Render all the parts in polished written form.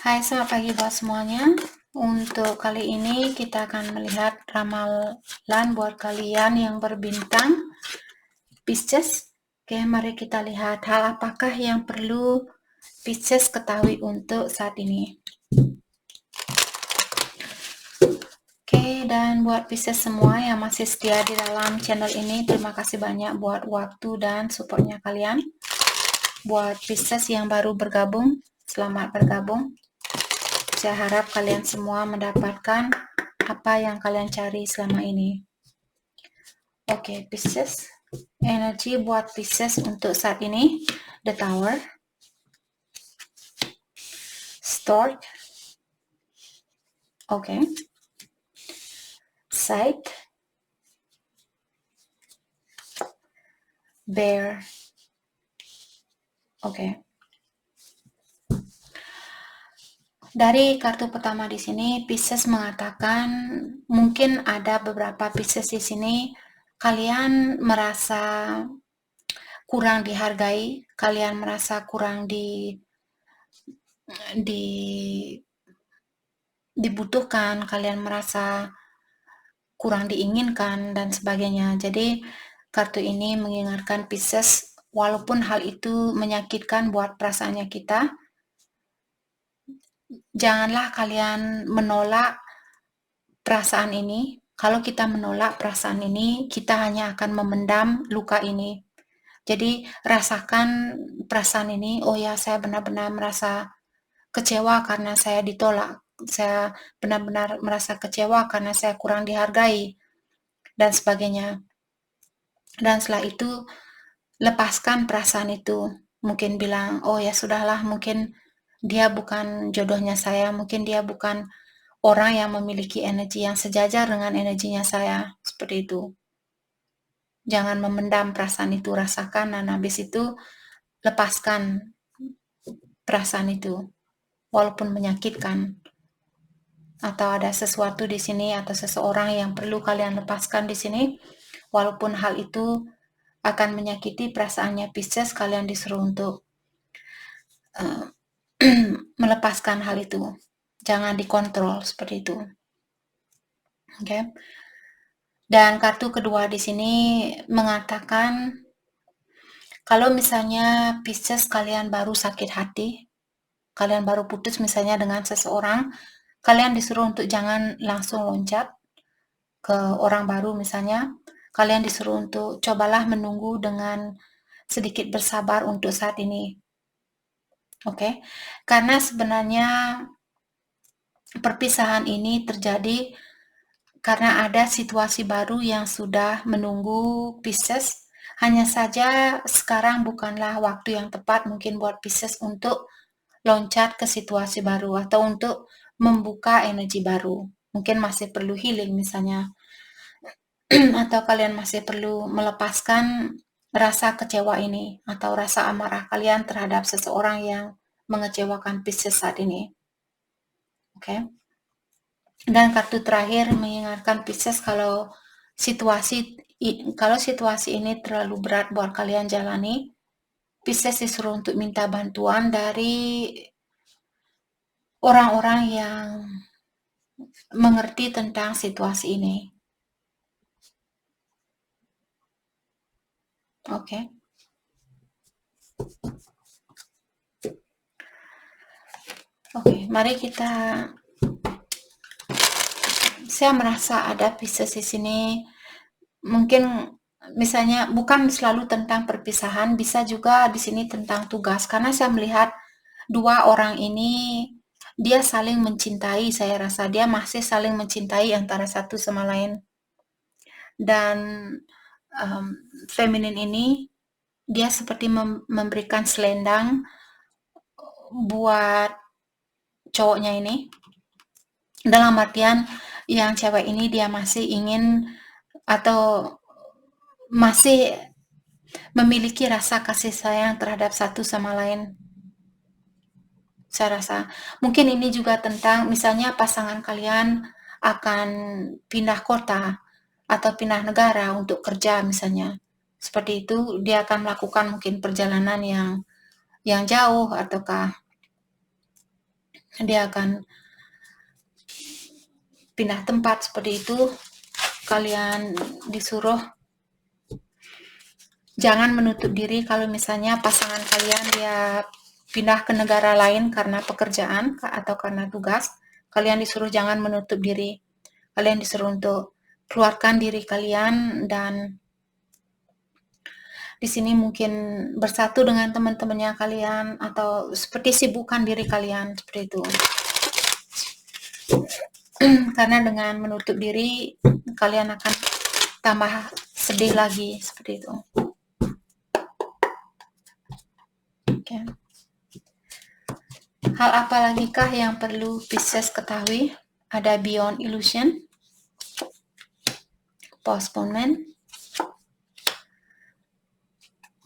Hai, selamat pagi buat semuanya. Untuk kali ini kita akan melihat ramalan buat kalian yang berbintang Pisces. Oke, mari kita lihat hal apakah yang perlu Pisces ketahui untuk saat ini. Oke, dan buat Pisces semua yang masih setia di dalam channel ini, terima kasih banyak buat waktu dan supportnya kalian. Buat Pisces yang baru bergabung, selamat bergabung. Saya harap kalian semua mendapatkan apa yang kalian cari selama ini. Oke, Pisces. Energi buat Pisces untuk saat ini. The Tower. Stork. Oke. Scythe. Bear. Oke. Dari kartu pertama di sini, Pisces mengatakan mungkin ada beberapa Pisces di sini kalian merasa kurang dihargai, kalian merasa kurang dibutuhkan, kalian merasa kurang diinginkan dan sebagainya. Jadi kartu ini mengingatkan Pisces, walaupun hal itu menyakitkan buat perasaannya kita, janganlah kalian menolak perasaan ini. Kalau kita menolak perasaan ini, kita hanya akan memendam luka ini. Jadi rasakan perasaan ini, oh ya, saya benar-benar merasa kecewa karena saya ditolak. Saya benar-benar merasa kecewa karena saya kurang dihargai dan sebagainya. Dan setelah itu lepaskan perasaan itu. Mungkin bilang, oh ya sudahlah, mungkin dia bukan jodohnya saya, mungkin dia bukan orang yang memiliki energi yang sejajar dengan energinya saya. Seperti itu. Jangan memendam perasaan itu, rasakan, dan habis itu lepaskan perasaan itu. Walaupun menyakitkan. Atau ada sesuatu di sini atau seseorang yang perlu kalian lepaskan di sini. Walaupun hal itu akan menyakiti perasaannya Pisces, kalian disuruh untuk melepaskan hal itu. Jangan dikontrol seperti itu. Oke. Dan kartu kedua di sini mengatakan kalau misalnya Pisces kalian baru sakit hati, kalian baru putus misalnya dengan seseorang, kalian disuruh untuk jangan langsung loncat ke orang baru misalnya. Kalian disuruh untuk cobalah menunggu dengan sedikit bersabar untuk saat ini. Oke. Karena sebenarnya perpisahan ini terjadi karena ada situasi baru yang sudah menunggu Pisces. Hanya saja sekarang bukanlah waktu yang tepat mungkin buat Pisces untuk loncat ke situasi baru atau untuk membuka energi baru. Mungkin masih perlu healing misalnya. Atau kalian masih perlu melepaskan rasa kecewa ini atau rasa amarah kalian terhadap seseorang yang mengecewakan Pisces saat ini. Oke. Dan kartu terakhir mengingatkan Pisces kalau situasi ini terlalu berat buat kalian jalani, Pisces disuruh untuk minta bantuan dari orang-orang yang mengerti tentang situasi ini. Oke. Oke, mari kita. Saya merasa ada Pisces di sini. Mungkin misalnya bukan selalu tentang perpisahan, bisa juga di sini tentang tugas. Karena saya melihat dua orang ini dia saling mencintai, saya rasa dia masih saling mencintai antara satu sama lain. Dan feminin ini dia seperti memberikan selendang buat cowoknya ini. Dalam artian yang cewek ini dia masih ingin atau masih memiliki rasa kasih sayang terhadap satu sama lain. Saya rasa mungkin ini juga tentang misalnya pasangan kalian akan pindah kota atau pindah negara untuk kerja misalnya. Seperti itu dia akan melakukan mungkin perjalanan yang jauh ataukah dia akan pindah tempat seperti itu. Kalian disuruh jangan menutup diri kalau misalnya pasangan kalian dia pindah ke negara lain karena pekerjaan atau karena tugas. Kalian disuruh jangan menutup diri. Kalian disuruh untuk keluarkan diri kalian dan di sini mungkin bersatu dengan teman-temannya kalian atau seperti sibukkan diri kalian seperti itu. Karena dengan menutup diri kalian akan tambah sedih lagi seperti itu. Okay. Hal apa lagi kah yang perlu Pisces ketahui? Ada beyond illusion, postponement,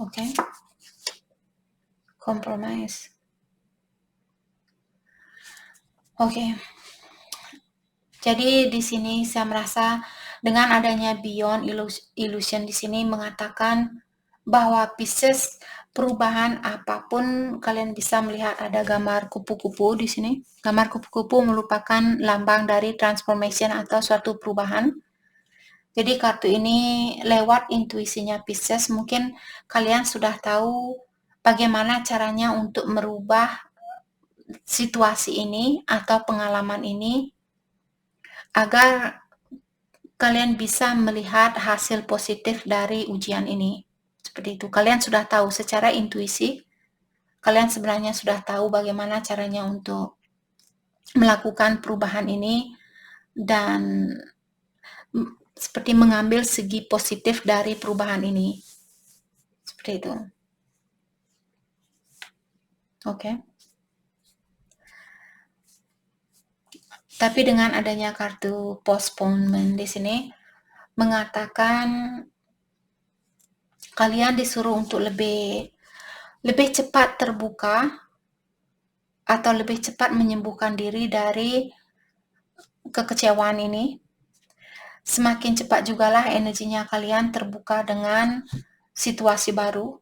okay, compromise. Okay. Jadi di sini saya merasa dengan adanya beyond illusion di sini mengatakan bahwa Pisces perubahan apapun kalian bisa melihat ada gambar kupu-kupu di sini. Gambar kupu-kupu merupakan lambang dari transformation atau suatu perubahan. Jadi kartu ini lewat intuisinya Pisces mungkin kalian sudah tahu bagaimana caranya untuk merubah situasi ini atau pengalaman ini agar kalian bisa melihat hasil positif dari ujian ini. Seperti itu. Kalian sudah tahu secara intuisi, kalian sebenarnya sudah tahu bagaimana caranya untuk melakukan perubahan ini dan seperti mengambil segi positif dari perubahan ini. Seperti itu. Oke. Tapi dengan adanya kartu postponement di sini mengatakan kalian disuruh untuk lebih cepat terbuka atau lebih cepat menyembuhkan diri dari kekecewaan ini. Semakin cepat jugalah energinya kalian terbuka dengan situasi baru.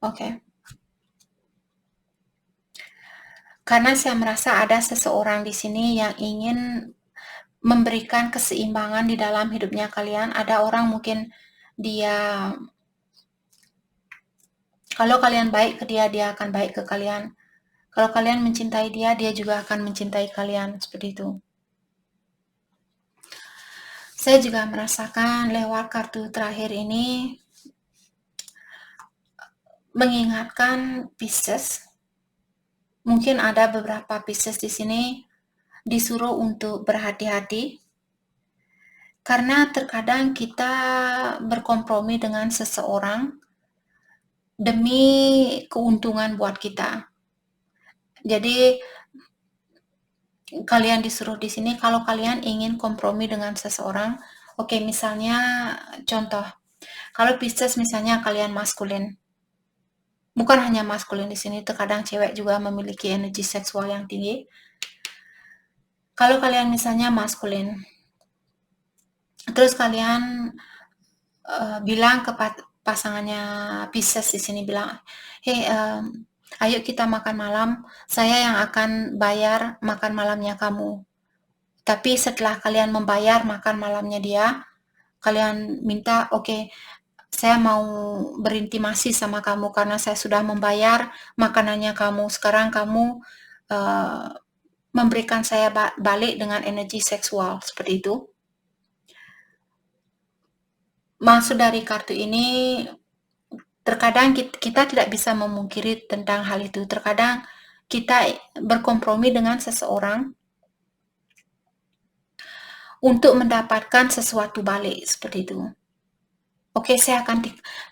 Oke. Karena saya merasa ada seseorang di sini yang ingin memberikan keseimbangan di dalam hidupnya kalian. Ada orang mungkin dia, kalau kalian baik ke dia, dia akan baik ke kalian. Kalau kalian mencintai dia, dia juga akan mencintai kalian. Seperti itu. Saya juga merasakan lewat kartu terakhir ini mengingatkan Pisces. Mungkin ada beberapa Pisces di sini disuruh untuk berhati-hati karena terkadang kita berkompromi dengan seseorang demi keuntungan buat kita. Jadi kalian disuruh di sini kalau kalian ingin kompromi dengan seseorang, oke, misalnya contoh, kalau Pisces misalnya kalian maskulin. Bukan hanya maskulin di sini, terkadang cewek juga memiliki energi seksual yang tinggi. Kalau kalian misalnya maskulin, terus kalian bilang ke pasangannya Pisces di sini bilang, hey, ayo kita makan malam, saya yang akan bayar makan malamnya kamu. Tapi setelah kalian membayar makan malamnya dia, kalian minta, oke, saya mau berintimasi sama kamu karena saya sudah membayar makanannya kamu. Sekarang kamu memberikan saya balik dengan energi seksual seperti itu. Maksud dari kartu ini, terkadang kita tidak bisa memungkiri tentang hal itu. Terkadang kita berkompromi dengan seseorang untuk mendapatkan sesuatu balik seperti itu. Oke, saya akan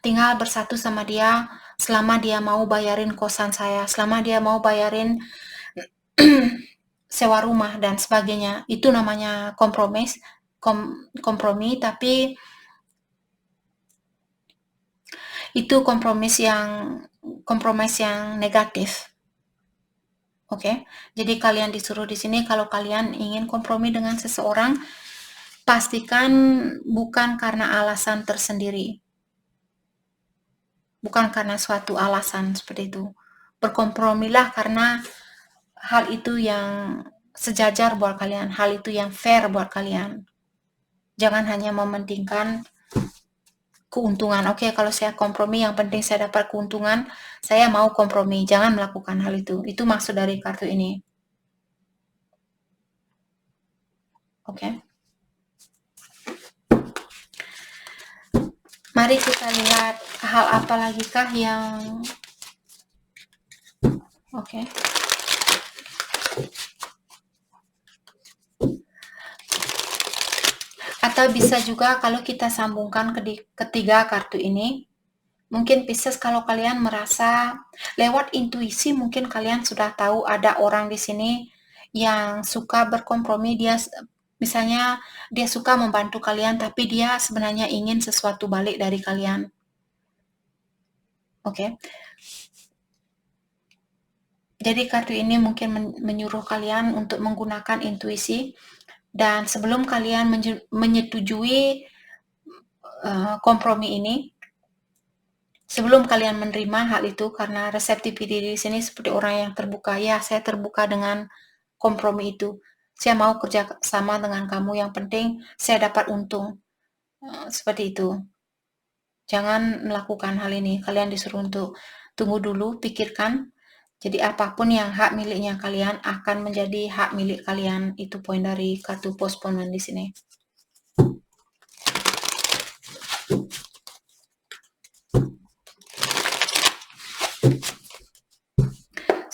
tinggal bersatu sama dia selama dia mau bayarin kosan saya, selama dia mau bayarin sewa rumah dan sebagainya. Itu namanya kompromi, tapi itu kompromis yang negatif. Oke. Jadi kalian disuruh di sini kalau kalian ingin kompromi dengan seseorang, pastikan bukan karena alasan tersendiri. Bukan karena suatu alasan seperti itu. berkompromilah karena hal itu yang sejajar buat kalian, hal itu yang fair buat kalian. Jangan hanya mementingkan keuntungan. Oke, kalau saya kompromi yang penting saya dapat keuntungan, saya mau kompromi. Jangan melakukan hal itu. Itu maksud dari kartu ini. Oke. Mari kita lihat hal apa lagi kah yang oke. Atau bisa juga kalau kita sambungkan ketiga kartu ini, mungkin Pisces kalau kalian merasa lewat intuisi mungkin kalian sudah tahu ada orang di sini yang suka berkompromi, dia misalnya dia suka membantu kalian tapi dia sebenarnya ingin sesuatu balik dari kalian. Oke. Jadi kartu ini mungkin menyuruh kalian untuk menggunakan intuisi dan sebelum kalian menyetujui kompromi ini, sebelum kalian menerima hal itu, karena receptivity di sini seperti orang yang terbuka. Ya, saya terbuka dengan kompromi itu. Saya mau kerja sama dengan kamu. Yang penting saya dapat untung. Seperti itu. Jangan melakukan hal ini. Kalian disuruh untuk tunggu dulu, pikirkan. Jadi apapun yang hak miliknya kalian akan menjadi hak milik kalian. Itu poin dari kartu postponement di sini.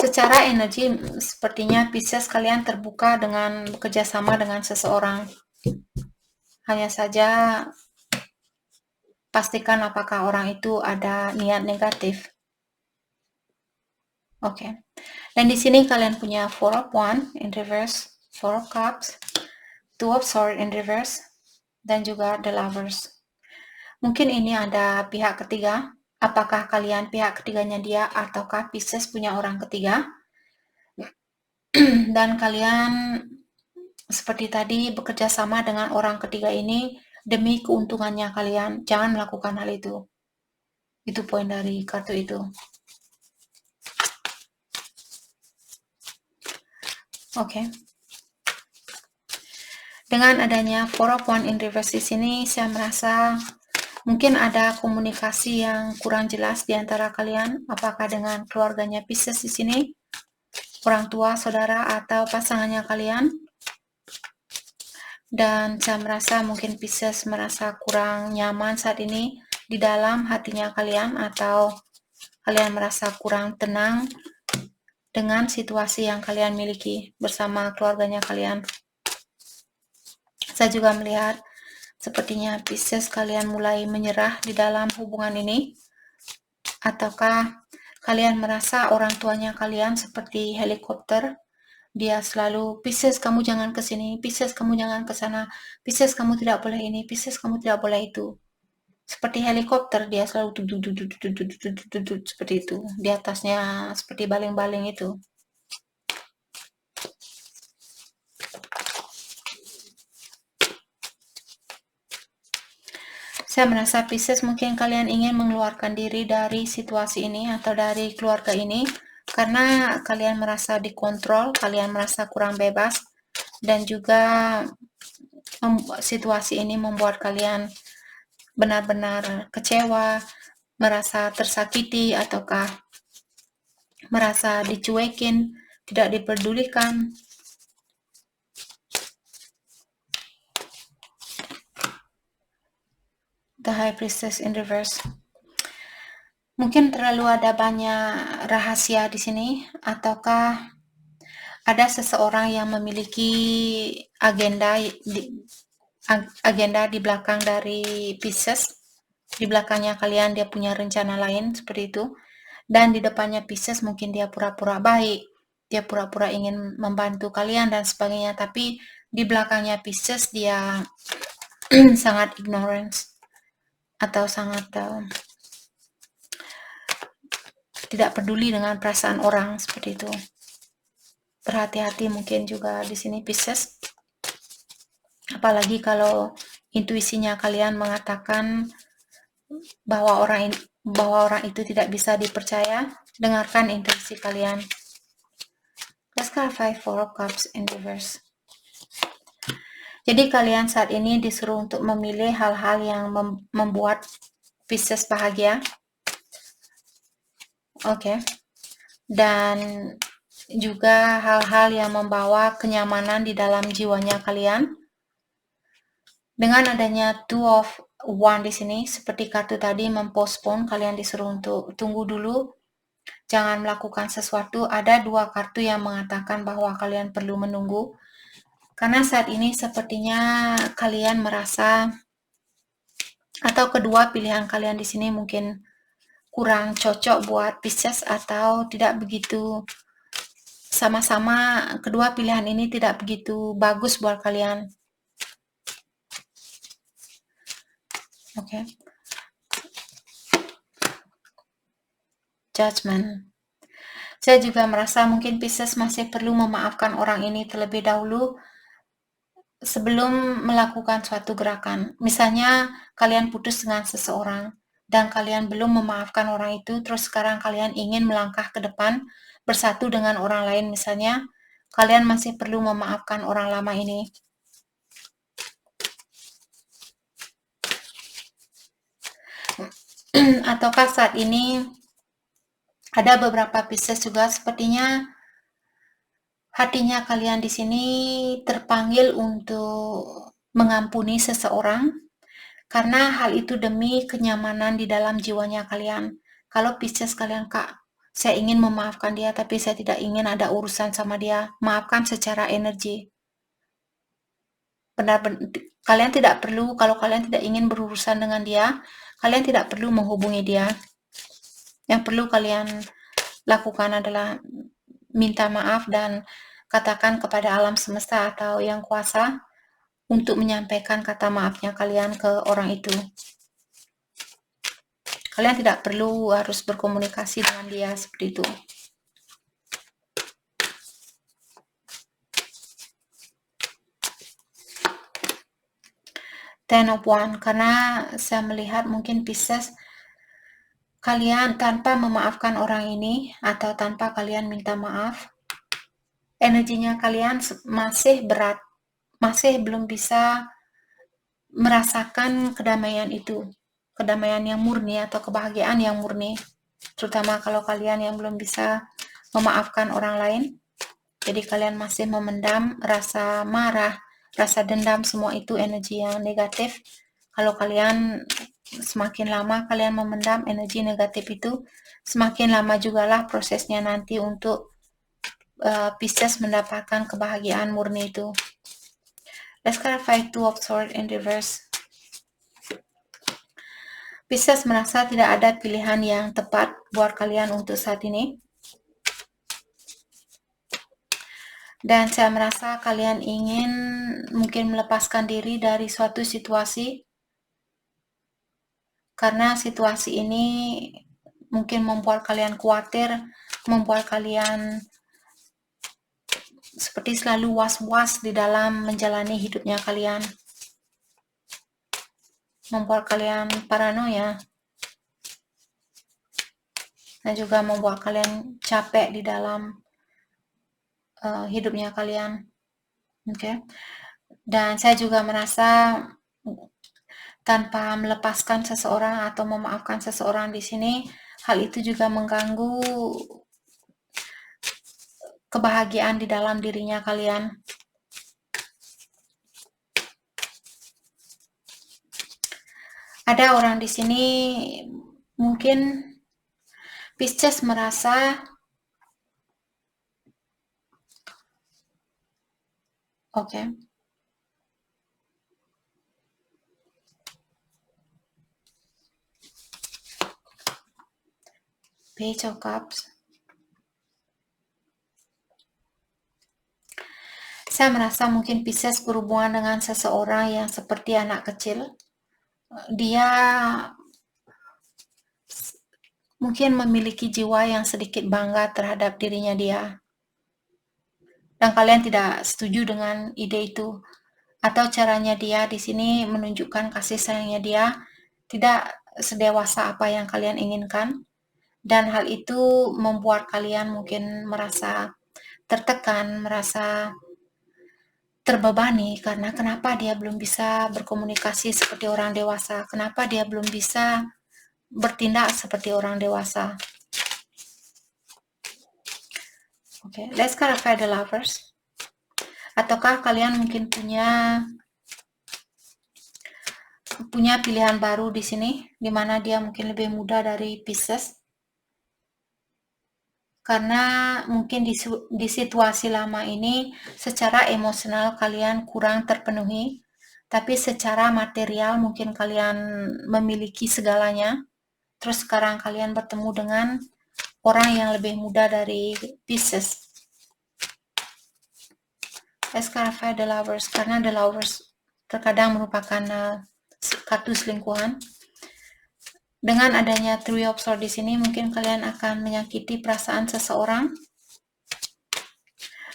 Secara energi, sepertinya Pisces kalian terbuka dengan bekerja sama dengan seseorang. Hanya saja pastikan apakah orang itu ada niat negatif. Oke. Dan di sini kalian punya Four of Wands in reverse, Four of Cups, Two of Swords in reverse, dan juga The Lovers. Mungkin ini ada pihak ketiga. Apakah kalian pihak ketiganya dia ataukah Pisces punya orang ketiga? Dan kalian seperti tadi bekerja sama dengan orang ketiga ini demi keuntungannya kalian. Jangan melakukan hal itu. Itu poin dari kartu itu. Oke. Dengan adanya Four of Wands in reverse di sini, saya merasa mungkin ada komunikasi yang kurang jelas di antara kalian. Apakah dengan keluarganya Pisces di sini, orang tua, saudara, atau pasangannya kalian? Dan saya merasa mungkin Pisces merasa kurang nyaman saat ini di dalam hatinya kalian, atau kalian merasa kurang tenang dengan situasi yang kalian miliki bersama keluarganya kalian. Saya juga melihat sepertinya Pisces kalian mulai menyerah di dalam hubungan ini, ataukah kalian merasa orang tuanya kalian seperti helikopter. Dia selalu, Pisces kamu jangan ke sini, Pisces kamu jangan ke sana, Pisces kamu tidak boleh ini, Pisces kamu tidak boleh itu. Seperti helikopter, dia selalu seperti itu. Di atasnya seperti baling-baling itu. Saya merasa Pisces mungkin kalian ingin mengeluarkan diri dari situasi ini atau dari keluarga ini karena kalian merasa dikontrol, kalian merasa kurang bebas, dan juga situasi ini membuat kalian benar-benar kecewa, merasa tersakiti, ataukah merasa dicuekin, tidak diperdulikan. The High Priestess in reverse. Mungkin terlalu ada banyak rahasia di sini, ataukah ada seseorang yang memiliki agenda di belakang dari Pisces. Di belakangnya kalian dia punya rencana lain seperti itu. Dan di depannya Pisces mungkin dia pura-pura baik, dia pura-pura ingin membantu kalian dan sebagainya, tapi di belakangnya Pisces dia sangat ignorance atau sangat tidak peduli dengan perasaan orang seperti itu. Berhati-hati mungkin juga di sini Pisces. Apalagi kalau intuisinya kalian mengatakan bahwa orang ini bahwa orang itu tidak bisa dipercaya, dengarkan intuisi kalian. Let's clarify Four of Cups in reverse. Jadi kalian saat ini disuruh untuk memilih hal-hal yang membuat Pisces bahagia. Oke. Dan juga hal-hal yang membawa kenyamanan di dalam jiwanya kalian. Dengan adanya Two of Wands di sini, seperti kartu tadi mempospon, kalian disuruh untuk tunggu dulu, jangan melakukan sesuatu. Ada dua kartu yang mengatakan bahwa kalian perlu menunggu, karena saat ini sepertinya kalian merasa, atau kedua pilihan kalian di sini mungkin kurang cocok buat Pisces, atau tidak begitu sama-sama, kedua pilihan ini tidak begitu bagus buat kalian. Oke. Judgment. Saya juga merasa mungkin Pisces masih perlu memaafkan orang ini terlebih dahulu sebelum melakukan suatu gerakan. Misalnya kalian putus dengan seseorang dan kalian belum memaafkan orang itu, terus sekarang kalian ingin melangkah ke depan bersatu dengan orang lain, misalnya kalian masih perlu memaafkan orang lama ini. Ataukah saat ini ada beberapa Pisces juga sepertinya hatinya kalian di sini terpanggil untuk mengampuni seseorang karena hal itu demi kenyamanan di dalam jiwanya kalian. Kalau Pisces kalian, Kak, saya ingin memaafkan dia tapi saya tidak ingin ada urusan sama dia. Maafkan secara energi. Benar-benar kalian tidak perlu, kalau kalian tidak ingin berurusan dengan dia, kalian tidak perlu menghubungi dia. Yang perlu kalian lakukan adalah minta maaf dan katakan kepada alam semesta atau yang kuasa untuk menyampaikan kata maafnya kalian ke orang itu. Kalian tidak perlu harus berkomunikasi dengan dia seperti itu. Ten of Wands, karena saya melihat mungkin Pisces kalian tanpa memaafkan orang ini atau tanpa kalian minta maaf, energinya kalian masih berat, masih belum bisa merasakan kedamaian itu, kedamaian yang murni atau kebahagiaan yang murni, terutama kalau kalian yang belum bisa memaafkan orang lain. Jadi kalian masih memendam rasa marah, rasa dendam, semua itu energi yang negatif. Kalau kalian semakin lama kalian memendam energi negatif itu, semakin lama jugalah prosesnya nanti untuk Pisces mendapatkan kebahagiaan murni itu. Let's clarify Two of Swords in reverse. Pisces merasa tidak ada pilihan yang tepat buat kalian untuk saat ini. Dan saya merasa kalian ingin mungkin melepaskan diri dari suatu situasi, karena situasi ini mungkin membuat kalian khawatir, membuat kalian seperti selalu was-was di dalam menjalani hidupnya kalian, membuat kalian paranoia, dan juga membuat kalian capek di dalam hidupnya kalian. Oke. Dan saya juga merasa tanpa melepaskan seseorang atau memaafkan seseorang di sini, hal itu juga mengganggu kebahagiaan di dalam dirinya kalian. Ada orang di sini mungkin Pisces merasa Page of Cups. Saya merasa mungkin Pisces berhubungan dengan seseorang yang seperti anak kecil. Dia mungkin memiliki jiwa yang sedikit bangga terhadap dirinya dia. Dan kalian tidak setuju dengan ide itu. Atau caranya dia di sini menunjukkan kasih sayangnya dia tidak sedewasa apa yang kalian inginkan, dan hal itu membuat kalian mungkin merasa tertekan, merasa terbebani karena kenapa dia belum bisa berkomunikasi seperti orang dewasa, kenapa dia belum bisa bertindak seperti orang dewasa. Oke, let's clarify the lovers. Ataukah kalian mungkin punya pilihan baru di sini, di mana dia mungkin lebih muda dari Pisces? Karena mungkin di situasi lama ini secara emosional kalian kurang terpenuhi, tapi secara material mungkin kalian memiliki segalanya. Terus sekarang kalian bertemu dengan orang yang lebih muda dari Pisces. Let's clarify the lovers, karena the lovers terkadang merupakan kartu selingkuhan. Dengan adanya Three of Swords di sini, mungkin kalian akan menyakiti perasaan seseorang.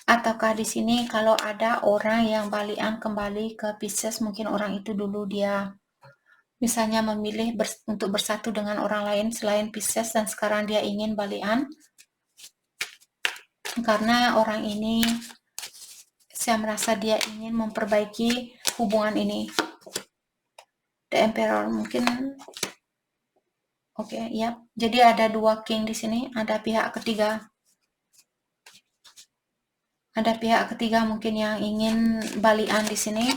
Ataukah di sini kalau ada orang yang balikan kembali ke Pisces, mungkin orang itu dulu dia misalnya memilih untuk bersatu dengan orang lain selain Pisces, dan sekarang dia ingin balikan. Karena orang ini, saya merasa dia ingin memperbaiki hubungan ini. The Emperor mungkin. Oke, ya. Jadi ada dua king di sini, ada pihak ketiga. Ada pihak ketiga mungkin yang ingin balikan di sini.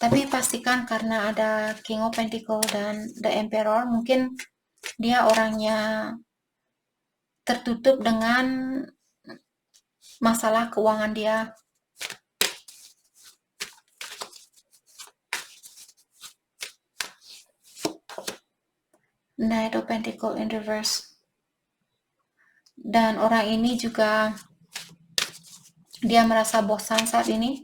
Tapi pastikan karena ada King of Pentacle dan The Emperor, mungkin dia orangnya tertutup dengan masalah keuangan dia. Knight of Pentacle in reverse. Dan orang ini juga dia merasa bosan saat ini.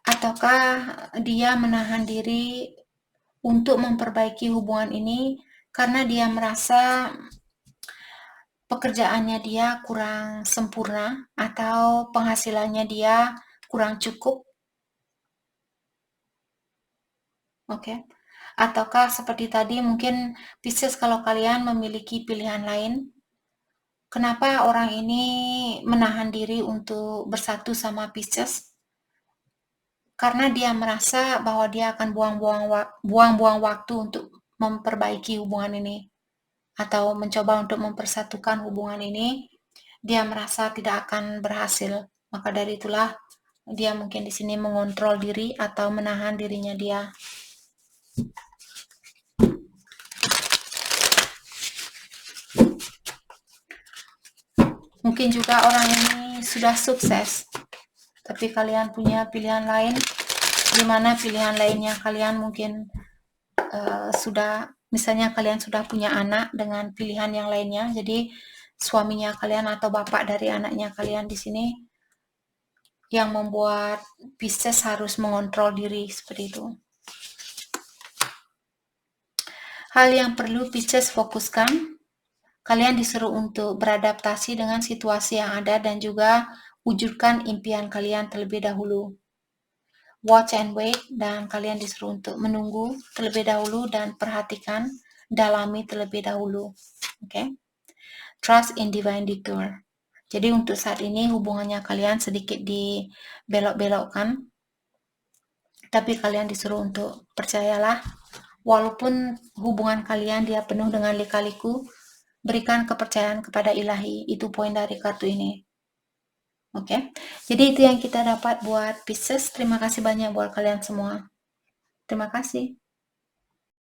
Ataukah dia menahan diri untuk memperbaiki hubungan ini karena dia merasa pekerjaannya dia kurang sempurna atau penghasilannya dia kurang cukup. Oke. Ataukah seperti tadi mungkin Pisces, kalau kalian memiliki pilihan lain, kenapa orang ini menahan diri untuk bersatu sama Pisces? Karena dia merasa bahwa dia akan buang-buang waktu untuk memperbaiki hubungan ini atau mencoba untuk mempersatukan hubungan ini. Dia merasa tidak akan berhasil. Maka dari itulah dia mungkin di sini mengontrol diri atau menahan dirinya dia. Mungkin juga orang ini sudah sukses, tapi kalian punya pilihan lain, di mana pilihan lainnya kalian mungkin misalnya kalian sudah punya anak dengan pilihan yang lainnya, jadi suaminya kalian atau bapak dari anaknya kalian di sini yang membuat Pisces harus mengontrol diri seperti itu. Hal yang perlu Pisces fokuskan, kalian disuruh untuk beradaptasi dengan situasi yang ada dan juga wujudkan impian kalian terlebih dahulu. Watch and wait, dan kalian disuruh untuk menunggu terlebih dahulu dan perhatikan, dalami terlebih dahulu. Oke. Trust in divine detour. Jadi untuk saat ini hubungannya kalian sedikit dibelok-belokkan, tapi kalian disuruh untuk percayalah, walaupun hubungan kalian dia penuh dengan lika-liku, berikan kepercayaan kepada ilahi. Itu poin dari kartu ini. Oke. Jadi itu yang kita dapat buat Pisces. Terima kasih banyak buat kalian semua. Terima kasih.